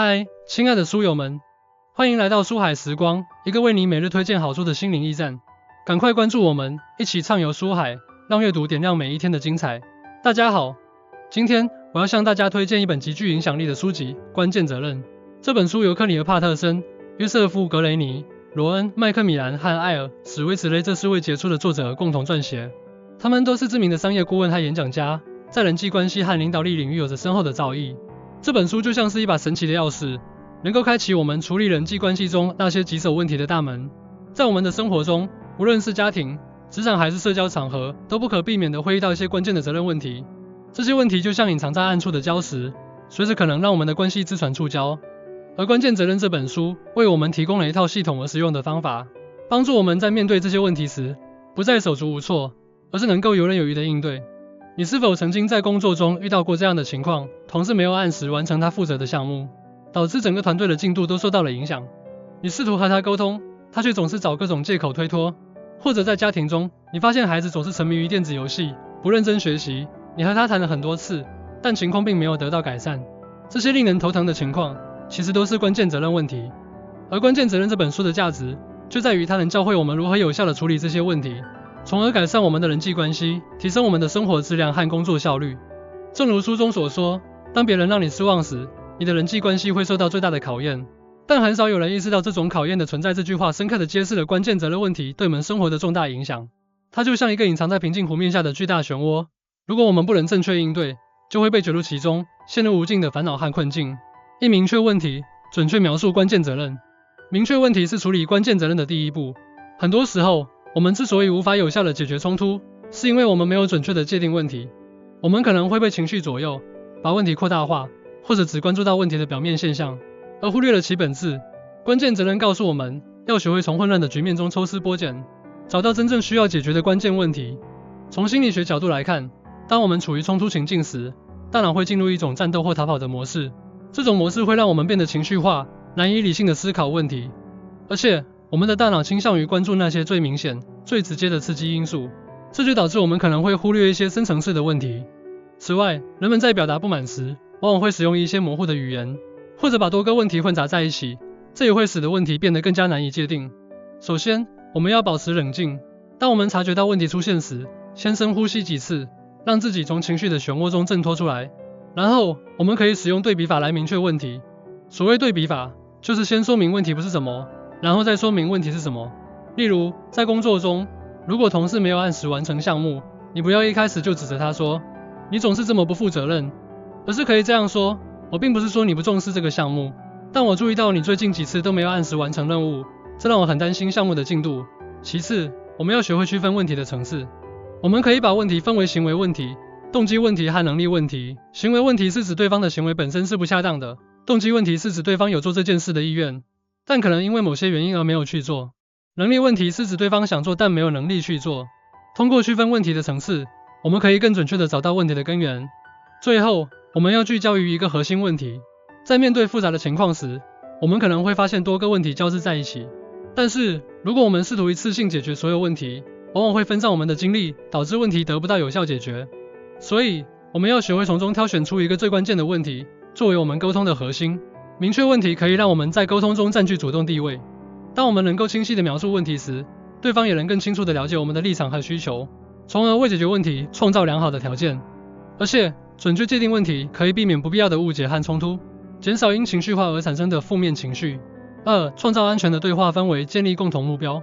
嗨，亲爱的书友们，欢迎来到书海时光，一个为你每日推荐好书的心灵驿站。赶快关注我们，一起畅游书海，让阅读点亮每一天的精彩。大家好，今天我要向大家推荐一本极具影响力的书籍《关键责任》。这本书由克里尔帕特森、约瑟夫·格雷尼、罗恩·麦克米兰和艾尔·史威茨雷这4位杰出的作者共同撰写。他们都是知名的商业顾问和演讲家，在人际关系和领导力领域有着深厚的造诣。这本书就像是一把神奇的钥匙，能够开启我们处理人际关系中那些棘手问题的大门。在我们的生活中，无论是家庭、职场还是社交场合，都不可避免地会遇到一些关键的责任问题。这些问题就像隐藏在暗处的礁石，随时可能让我们的关系自传触礁。而《关键责任》这本书为我们提供了一套系统而实用的方法，帮助我们在面对这些问题时，不再手足无措，而是能够游刃有余地应对。你是否曾经在工作中遇到过这样的情况？同事没有按时完成他负责的项目，导致整个团队的进度都受到了影响。你试图和他沟通，他却总是找各种借口推脱。或者在家庭中，你发现孩子总是沉迷于电子游戏，不认真学习，你和他谈了很多次，但情况并没有得到改善。这些令人头疼的情况，其实都是关键责任问题。而《关键责任》这本书的价值，就在于它能教会我们如何有效地处理这些问题，从而改善我们的人际关系，提升我们的生活质量和工作效率。正如书中所说，当别人让你失望时，你的人际关系会受到最大的考验。但很少有人意识到这种考验的存在。这句话深刻地揭示了关键责任问题对我们生活的重大影响。它就像一个隐藏在平静湖面下的巨大漩涡，如果我们不能正确应对，就会被卷入其中，陷入无尽的烦恼和困境。一明确问题，准确描述关键责任。明确问题是处理关键责任的第一步。很多时候，我们之所以无法有效地解决冲突，是因为我们没有准确地界定问题。我们可能会被情绪左右，把问题扩大化，或者只关注到问题的表面现象，而忽略了其本质。关键责任告诉我们，要学会从混乱的局面中抽丝剥茧，找到真正需要解决的关键问题。从心理学角度来看，当我们处于冲突情境时，大脑会进入一种战斗或逃跑的模式。这种模式会让我们变得情绪化，难以理性地思考问题。而且，我们的大脑倾向于关注那些最明显、最直接的刺激因素，这就导致我们可能会忽略一些深层次的问题。此外，人们在表达不满时，往往会使用一些模糊的语言，或者把多个问题混杂在一起，这也会使得问题变得更加难以界定。首先，我们要保持冷静。当我们察觉到问题出现时，先深呼吸几次，让自己从情绪的漩涡中挣脱出来。然后，我们可以使用对比法来明确问题。所谓对比法，就是先说明问题不是什么，然后再说明问题是什么。例如，在工作中，如果同事没有按时完成项目，你不要一开始就指责他说，你总是这么不负责任，而是可以这样说，我并不是说你不重视这个项目，但我注意到你最近几次都没有按时完成任务，这让我很担心项目的进度。其次，我们要学会区分问题的层次。我们可以把问题分为行为问题、动机问题和能力问题。行为问题是指对方的行为本身是不恰当的，动机问题是指对方有做这件事的意愿，但可能因为某些原因而没有去做。能力问题是指对方想做但没有能力去做。通过区分问题的层次，我们可以更准确地找到问题的根源。最后，我们要聚焦于一个核心问题。在面对复杂的情况时，我们可能会发现多个问题交织在一起。但是，如果我们试图一次性解决所有问题，往往会分散我们的精力，导致问题得不到有效解决。所以，我们要学会从中挑选出一个最关键的问题，作为我们沟通的核心。明确问题可以让我们在沟通中占据主动地位。当我们能够清晰地描述问题时，对方也能更清楚地了解我们的立场和需求，从而为解决问题创造良好的条件。而且，准确界定问题可以避免不必要的误解和冲突，减少因情绪化而产生的负面情绪。2. 创造安全的对话氛围，建立共同目标。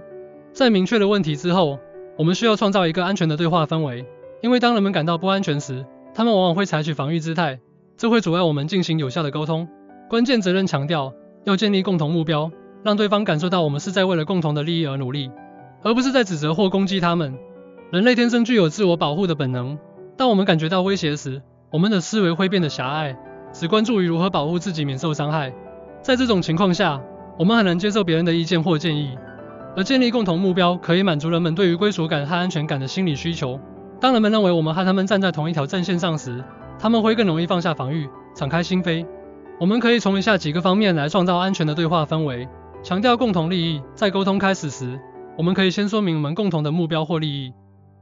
在明确了问题之后，我们需要创造一个安全的对话氛围，因为当人们感到不安全时，他们往往会采取防御姿态，这会阻碍我们进行有效的沟通。关键责任强调要建立共同目标，让对方感受到我们是在为了共同的利益而努力，而不是在指责或攻击他们。人类天生具有自我保护的本能，当我们感觉到威胁时，我们的思维会变得狭隘，只关注于如何保护自己免受伤害。在这种情况下，我们很难接受别人的意见或建议。而建立共同目标可以满足人们对于归属感和安全感的心理需求。当人们认为我们和他们站在同一条战线上时，他们会更容易放下防御，敞开心扉。我们可以从以下几个方面来创造安全的对话氛围。强调共同利益。在沟通开始时，我们可以先说明我们共同的目标或利益。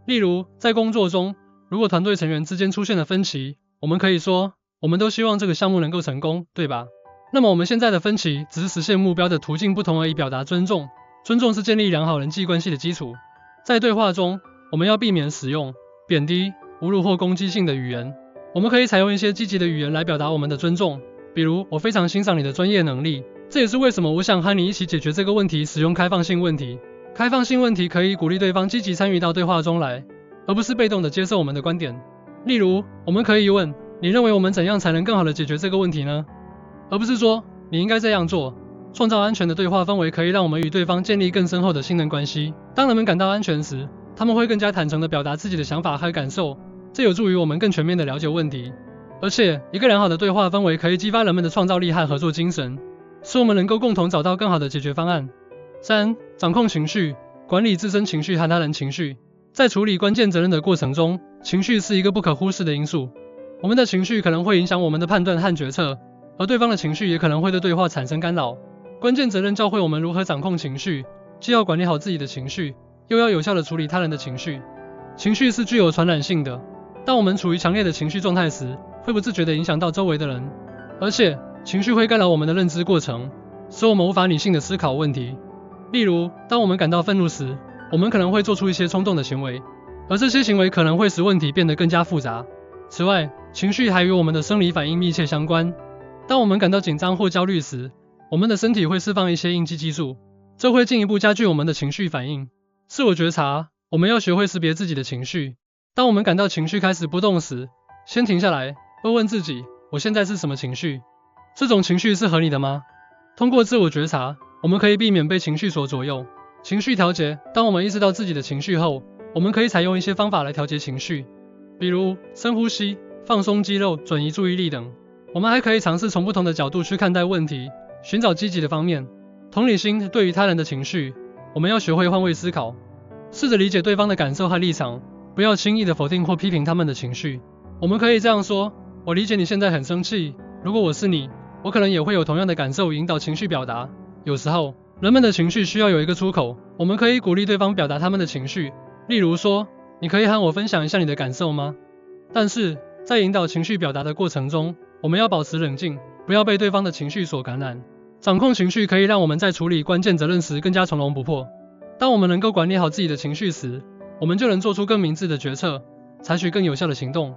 例如，在工作中，如果团队成员之间出现了分歧，我们可以说，我们都希望这个项目能够成功，对吧？那么我们现在的分歧只是实现目标的途径不同而已，表达尊重。尊重是建立良好人际关系的基础。在对话中，我们要避免使用贬低、侮辱或攻击性的语言。我们可以采用一些积极的语言来表达我们的尊重，比如我非常欣赏你的专业能力，这也是为什么我想和你一起解决这个问题。使用开放性问题。开放性问题可以鼓励对方积极参与到对话中来，而不是被动的接受我们的观点。例如，我们可以问，你认为我们怎样才能更好的解决这个问题呢？而不是说，你应该这样做。创造安全的对话氛围可以让我们与对方建立更深厚的信任关系。当人们感到安全时，他们会更加坦诚地表达自己的想法和感受，这有助于我们更全面地了解问题。而且，一个良好的对话氛围可以激发人们的创造力和合作精神，使我们能够共同找到更好的解决方案。3. 掌控情绪，管理自身情绪和他人情绪。在处理关键责任的过程中，情绪是一个不可忽视的因素。我们的情绪可能会影响我们的判断和决策，而对方的情绪也可能会对对话产生干扰。关键责任教会我们如何掌控情绪，既要管理好自己的情绪，又要有效地处理他人的情绪。情绪是具有传染性的，当我们处于强烈的情绪状态时，会不自觉地影响到周围的人，而且情绪会干扰我们的认知过程，使我们无法理性地思考问题。例如，当我们感到愤怒时，我们可能会做出一些冲动的行为，而这些行为可能会使问题变得更加复杂。此外，情绪还与我们的生理反应密切相关。当我们感到紧张或焦虑时，我们的身体会释放一些应激激素，这会进一步加剧我们的情绪反应。自我觉察，我们要学会识别自己的情绪。当我们感到情绪开始波动时，先停下来，问问自己，我现在是什么情绪？这种情绪是合理的吗？通过自我觉察，我们可以避免被情绪所左右。情绪调节，当我们意识到自己的情绪后，我们可以采用一些方法来调节情绪，比如深呼吸、放松肌肉、转移注意力等。我们还可以尝试从不同的角度去看待问题，寻找积极的方面。同理心，对于他人的情绪，我们要学会换位思考，试着理解对方的感受和立场，不要轻易的否定或批评他们的情绪。我们可以这样说，我理解你现在很生气，如果我是你，我可能也会有同样的感受。引导情绪表达，有时候人们的情绪需要有一个出口，我们可以鼓励对方表达他们的情绪，例如说，你可以和我分享一下你的感受吗？但是在引导情绪表达的过程中，我们要保持冷静，不要被对方的情绪所感染。掌控情绪可以让我们在处理关键责任时更加从容不迫。当我们能够管理好自己的情绪时，我们就能做出更明智的决策，采取更有效的行动。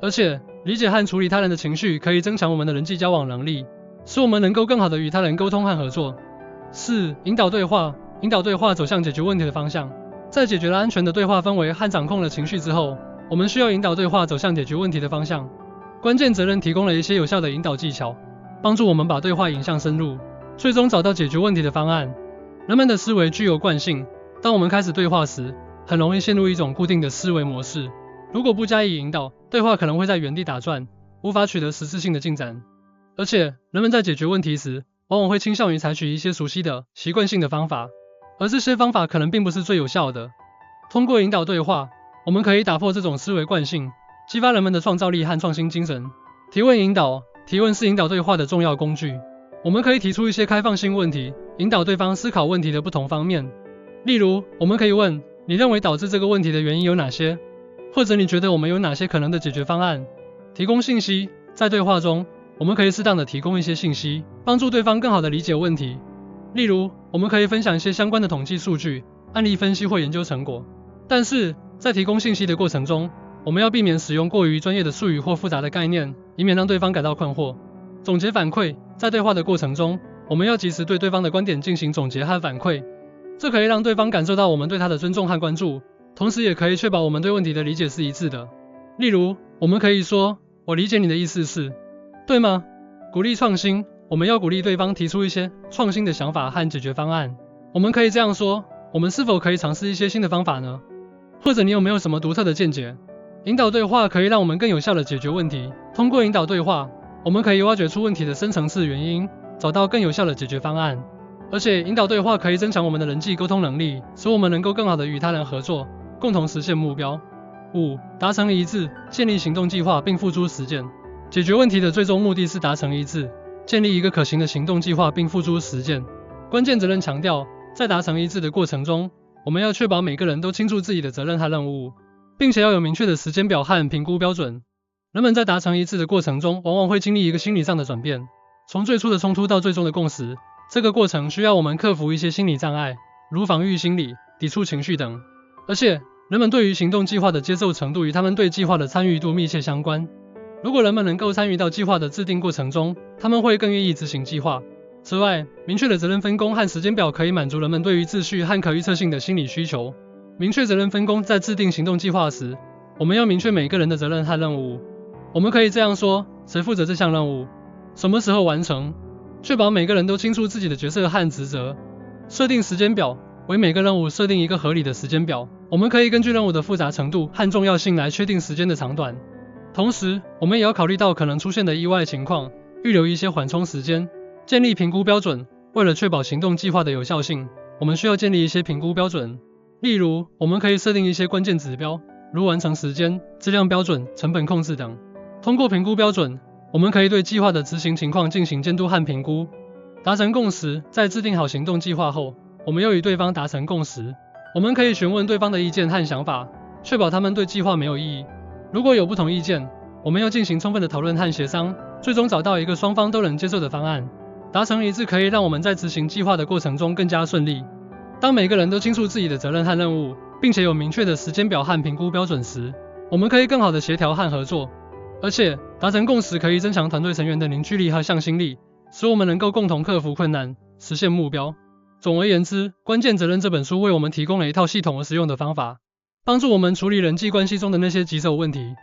而且，理解和处理他人的情绪可以增强我们的人际交往能力，使我们能够更好地与他人沟通和合作。4. 引导对话，引导对话走向解决问题的方向。在解决了安全的对话氛围和掌控了情绪之后，我们需要引导对话走向解决问题的方向。关键责任提供了一些有效的引导技巧，帮助我们把对话引向深入，最终找到解决问题的方案。人们的思维具有惯性，当我们开始对话时，很容易陷入一种固定的思维模式。如果不加以引导，对话可能会在原地打转，无法取得实质性的进展。而且，人们在解决问题时，往往会倾向于采取一些熟悉的、习惯性的方法，而这些方法可能并不是最有效的。通过引导对话，我们可以打破这种思维惯性，激发人们的创造力和创新精神。提问引导，提问是引导对话的重要工具。我们可以提出一些开放性问题，引导对方思考问题的不同方面。例如，我们可以问，你认为导致这个问题的原因有哪些？或者你觉得我们有哪些可能的解决方案？提供信息，在对话中，我们可以适当的提供一些信息，帮助对方更好地理解问题。例如，我们可以分享一些相关的统计数据、案例分析或研究成果。但是，在提供信息的过程中，我们要避免使用过于专业的术语或复杂的概念，以免让对方感到困惑。总结反馈，在对话的过程中，我们要及时对对方的观点进行总结和反馈，这可以让对方感受到我们对他的尊重和关注，同时也可以确保我们对问题的理解是一致的。例如，我们可以说，我理解你的意思是，对吗？鼓励创新，我们要鼓励对方提出一些创新的想法和解决方案。我们可以这样说，我们是否可以尝试一些新的方法呢？或者你有没有什么独特的见解？引导对话可以让我们更有效地解决问题。通过引导对话，我们可以挖掘出问题的深层次原因，找到更有效的解决方案。而且，引导对话可以增强我们的人际沟通能力，使我们能够更好地与他人合作，共同实现目标。5. 达成一致，建立行动计划并付诸实践。解决问题的最终目的是达成一致，建立一个可行的行动计划并付诸实践。关键责任强调，在达成一致的过程中，我们要确保每个人都清楚自己的责任和任务，并且要有明确的时间表和评估标准。人们在达成一致的过程中，往往会经历一个心理上的转变。从最初的冲突到最终的共识，这个过程需要我们克服一些心理障碍，如防御心理、抵触情绪等。而且，人们对于行动计划的接受程度与他们对计划的参与度密切相关。如果人们能够参与到计划的制定过程中，他们会更愿意执行计划。此外，明确的责任分工和时间表可以满足人们对于秩序和可预测性的心理需求。明确责任分工，在制定行动计划时，我们要明确每个人的责任和任务。我们可以这样说：谁负责这项任务？什么时候完成？确保每个人都清楚自己的角色和职责。设定时间表，为每个任务设定一个合理的时间表。我们可以根据任务的复杂程度和重要性来确定时间的长短。同时，我们也要考虑到可能出现的意外情况，预留一些缓冲时间。建立评估标准，为了确保行动计划的有效性，我们需要建立一些评估标准。例如，我们可以设定一些关键指标，如完成时间、质量标准、成本控制等。通过评估标准，我们可以对计划的执行情况进行监督和评估。达成共识，在制定好行动计划后，我们又与对方达成共识。我们可以询问对方的意见和想法，确保他们对计划没有异议。如果有不同意见，我们要进行充分的讨论和协商，最终找到一个双方都能接受的方案。达成一致可以让我们在执行计划的过程中更加顺利。当每个人都清楚自己的责任和任务，并且有明确的时间表和评估标准时，我们可以更好的协调和合作。而且，达成共识可以增强团队成员的凝聚力和向心力，使我们能够共同克服困难，实现目标。总而言之，《关键责任》这本书为我们提供了一套系统而实用的方法，帮助我们处理人际关系中的那些棘手问题。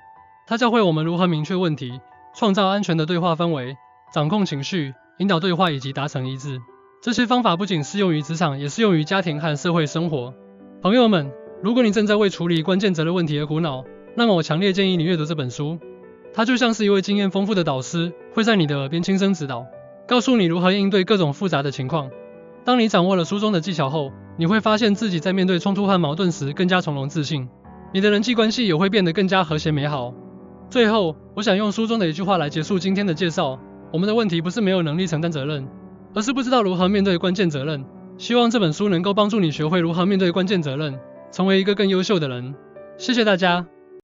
它教会我们如何明确问题，创造安全的对话氛围，掌控情绪，引导对话以及达成一致。这些方法不仅适用于职场，也适用于家庭和社会生活。朋友们，如果你正在为处理关键责任问题而苦恼，那么我强烈建议你阅读这本书。它就像是一位经验丰富的导师，会在你的耳边轻声指导，告诉你如何应对各种复杂的情况。当你掌握了书中的技巧后，你会发现自己在面对冲突和矛盾时更加从容自信，你的人际关系也会变得更加和谐美好。最后，我想用书中的一句话来结束今天的介绍：我们的问题不是没有能力承担责任，而是不知道如何面对关键责任。希望这本书能够帮助你学会如何面对关键责任，成为一个更优秀的人。谢谢大家。